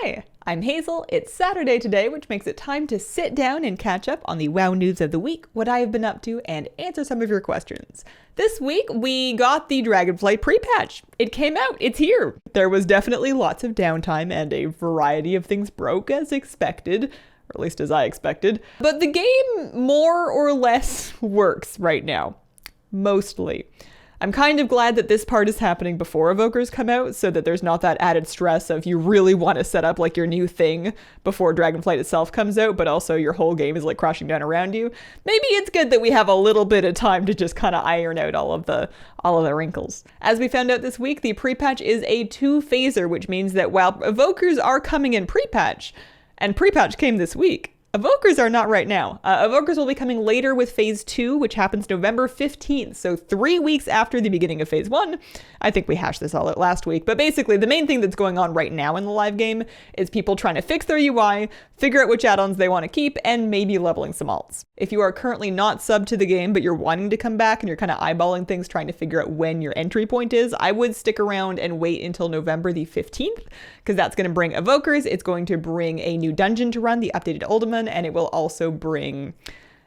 Hi, I'm Hazel. It's Saturday today, which makes it time to sit down and catch up on the WoW news of the week, what I have been up to, and answer some of your questions. This week, we got the Dragonflight Pre-Patch. It came out, it's here. There was definitely lots of downtime and a variety of things broke as expected, or at least as I expected. But the game more or less works right now. Mostly. I'm kind of glad that this part is happening before Evokers come out so that there's not that added stress of you really want to set up like your new thing before Dragonflight itself comes out, but also your whole game is like crashing down around you. Maybe it's good that we have a little bit of time to just kind of iron out all of the wrinkles. As we found out this week, the pre-patch is a two-phaser, which means that while Evokers are coming in pre-patch, and pre-patch came this week, Evokers are not right now. Evokers will be coming later with Phase 2, which happens November 15th, so 3 weeks after the beginning of Phase 1. I think we hashed this all out last week, but basically the main thing that's going on right now in the live game is people trying to fix their UI, figure out which add-ons they want to keep, and maybe leveling some alts. If you are currently not subbed to the game, but you're wanting to come back and you're kind of eyeballing things, trying to figure out when your entry point is, I would stick around and wait until November the 15th, because that's going to bring Evokers, it's going to bring a new dungeon to run, the updated Uldaman, and it will also bring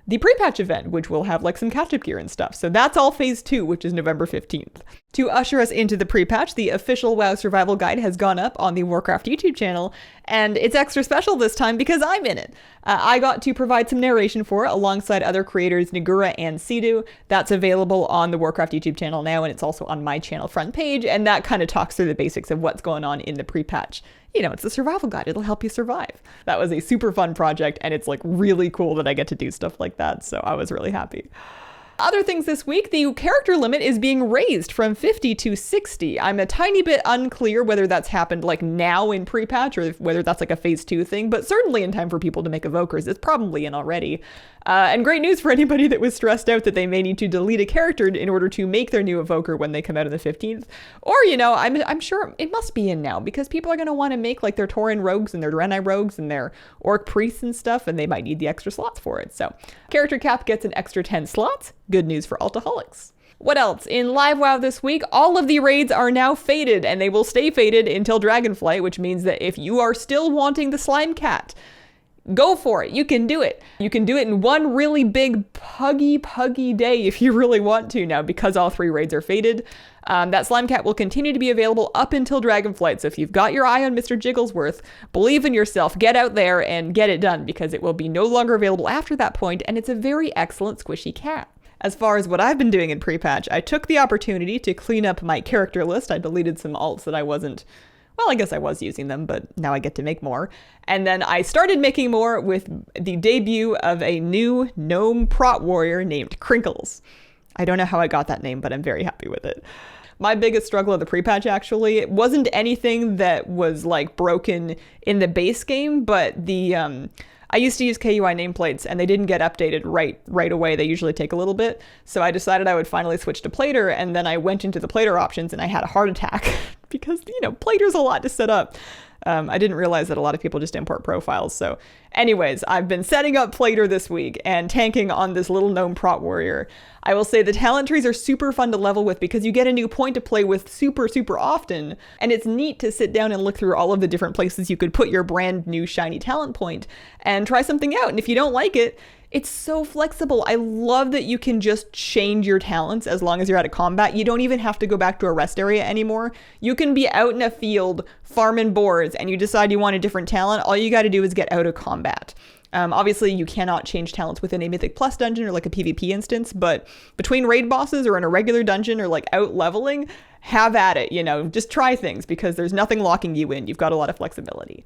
the pre-patch event, which will have like some catch-up gear and stuff. So that's all Phase 2, which is November 15th. To usher us into the pre-patch, the official WoW survival guide has gone up on the Warcraft YouTube channel, and it's extra special this time because I'm in it. I got to provide some narration for it alongside other creators Nagura and Sidhu. That's available on the Warcraft YouTube channel now, and it's also on my channel front page, and that kind of talks through the basics of what's going on in the pre-patch. You know, it's a survival guide. It'll help you survive. That was a super fun project, and it's like really cool that I get to do stuff like that, so I was really happy. Other things this week, the character limit is being raised from 50 to 60. I'm a tiny bit unclear whether that's happened like now in pre-patch or whether that's like a Phase 2 thing, but certainly in time for people to make Evokers. It's probably in already. And great news for anybody that was stressed out that they may need to delete a character in order to make their new Evoker when they come out on the 15th. Or, you know, I'm sure it must be in now because people are going to want to make like their Tauren rogues and their Draenei rogues and their Orc priests and stuff, and they might need the extra slots for it. So character cap gets an extra 10 slots. Good news for Altaholics. What else? In Live WoW this week, all of the raids are now faded, and they will stay faded until Dragonflight, which means that if you are still wanting the Slime Cat, go for it. You can do it. You can do it in one really big puggy day if you really want to now because all 3 raids are faded. That Slime Cat will continue to be available up until Dragonflight, so if you've got your eye on Mr. Jigglesworth, believe in yourself, get out there and get it done because it will be no longer available after that point, and it's a very excellent squishy cat. As far as what I've been doing in pre-patch, I took the opportunity to clean up my character list. I deleted some alts that I wasn't, well, I guess I was using them, but now I get to make more. And then I started making more with the debut of a new gnome prot warrior named Crinkles. I don't know how I got that name, but I'm very happy with it. My biggest struggle of the pre-patch, actually, it wasn't anything that was like broken in the base game, but the I used to use KUI nameplates and they didn't get updated right away. They usually take a little bit. So I decided I would finally switch to Plater, and then I went into the Plater options and I had a heart attack because, you know, Plater's a lot to set up. I didn't realize that a lot of people just import profiles. So anyways, I've been setting up Plater this week and tanking on this little gnome prot warrior. I will say the talent trees are super fun to level with because you get a new point to play with super often. And it's neat to sit down and look through all of the different places you could put your brand new shiny talent point and try something out. And if you don't like it, it's so flexible. I love that you can just change your talents as long as you're out of combat. You don't even have to go back to a rest area anymore. You can be out in a field farming boars and you decide you want a different talent. All you got to do is get out of combat. Obviously, you cannot change talents within a Mythic Plus dungeon or like a PvP instance, but between raid bosses or in a regular dungeon or like out leveling, have at it, you know, just try things because there's nothing locking you in. You've got a lot of flexibility.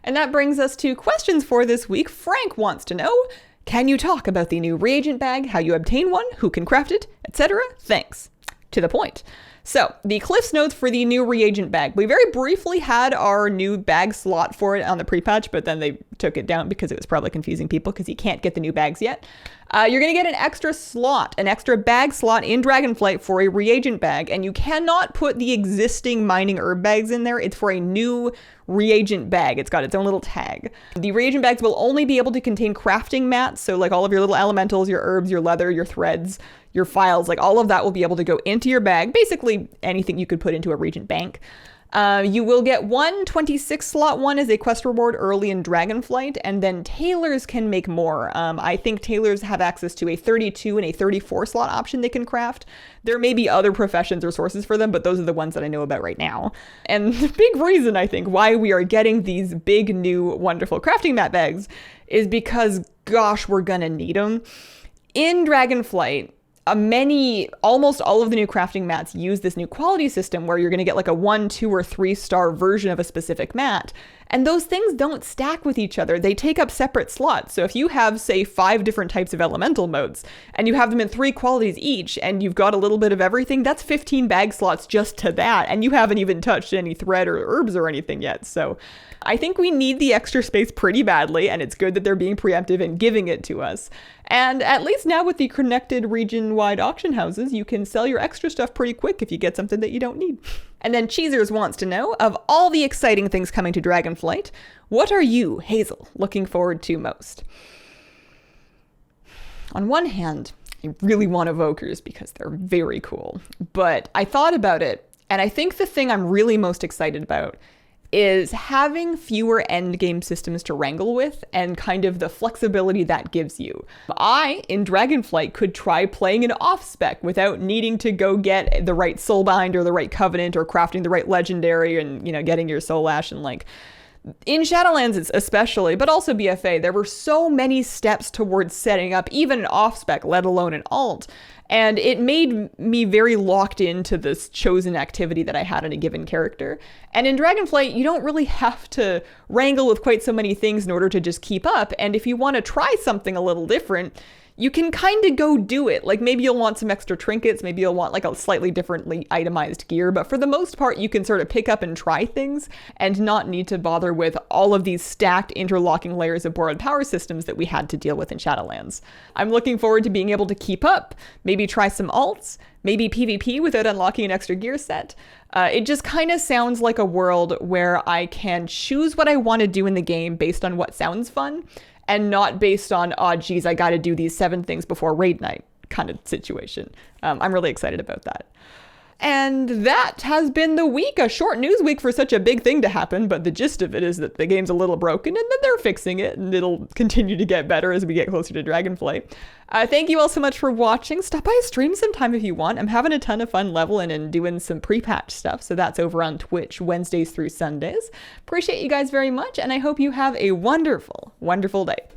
And that brings us to questions for this week. Frank wants to know, can you talk about the new reagent bag, how you obtain one, who can craft it, etc.? Thanks. To the point. So, the Cliff's Notes for the new reagent bag. We very briefly had our new bag slot for it on the pre-patch, but then they took it down because it was probably confusing people because you can't get the new bags yet. You're going to get an extra slot, an extra bag slot in Dragonflight for a reagent bag, and you cannot put the existing mining herb bags in there. It's for a new reagent bag. It's got its own little tag. The reagent bags will only be able to contain crafting mats, so like all of your little elementals, your herbs, your leather, your threads, your files, like all of that will be able to go into your bag. Basically anything you could put into a reagent bank. You will get one 26 slot one as a quest reward early in Dragonflight, and then tailors can make more. I think tailors have access to a 32 and a 34 slot option they can craft. There may be other professions or sources for them, but those are the ones that I know about right now. And the big reason, I think, why we are getting these big, new, wonderful crafting mat bags is because, gosh, we're gonna need them. In Dragonflight, almost all of the new crafting mats use this new quality system where you're going to get like a 1, 2, or 3-star version of a specific mat. And those things don't stack with each other. They take up separate slots. So if you have, say, 5 different types of elemental modes, and you have them in 3 qualities each, and you've got a little bit of everything, that's 15 bag slots just to that. And you haven't even touched any thread or herbs or anything yet. So I think we need the extra space pretty badly, and it's good that they're being preemptive and giving it to us. And at least now with the connected region-wide auction houses, you can sell your extra stuff pretty quick if you get something that you don't need. And then Cheezers wants to know, of all the exciting things coming to Dragonflight, what are you, Hazel, looking forward to most? On one hand, I really want Evokers because they're very cool. But I thought about it, and I think the thing I'm really most excited about is having fewer endgame systems to wrangle with and kind of the flexibility that gives you. I, in Dragonflight, could try playing an off-spec without needing to go get the right Soulbind or the right Covenant or crafting the right Legendary and, getting your Soul Ash and like... In Shadowlands especially, but also BFA, there were so many steps towards setting up even an off-spec, let alone an alt. And it made me very locked into this chosen activity that I had on a given character. And in Dragonflight, you don't really have to wrangle with quite so many things in order to just keep up. And if you want to try something a little different, you can kind of go do it. Like maybe you'll want some extra trinkets, maybe you'll want like a slightly differently itemized gear, but for the most part, you can sort of pick up and try things and not need to bother with all of these stacked interlocking layers of borrowed power systems that we had to deal with in Shadowlands. I'm looking forward to being able to keep up, maybe try some alts, maybe PvP without unlocking an extra gear set. It just kind of sounds like a world where I can choose what I want to do in the game based on what sounds fun, and not based on, oh, geez, I got to do these 7 things before raid night kind of situation. I'm really excited about that. And that has been the week, a short news week for such a big thing to happen, but the gist of it is that the game's a little broken and then they're fixing it and it'll continue to get better as we get closer to Dragonflight. Thank you all so much for watching. Stop by a stream sometime if you want. I'm having a ton of fun leveling and doing some pre-patch stuff, so that's over on Twitch Wednesdays through Sundays. Appreciate you guys very much, and I hope you have a wonderful, wonderful day.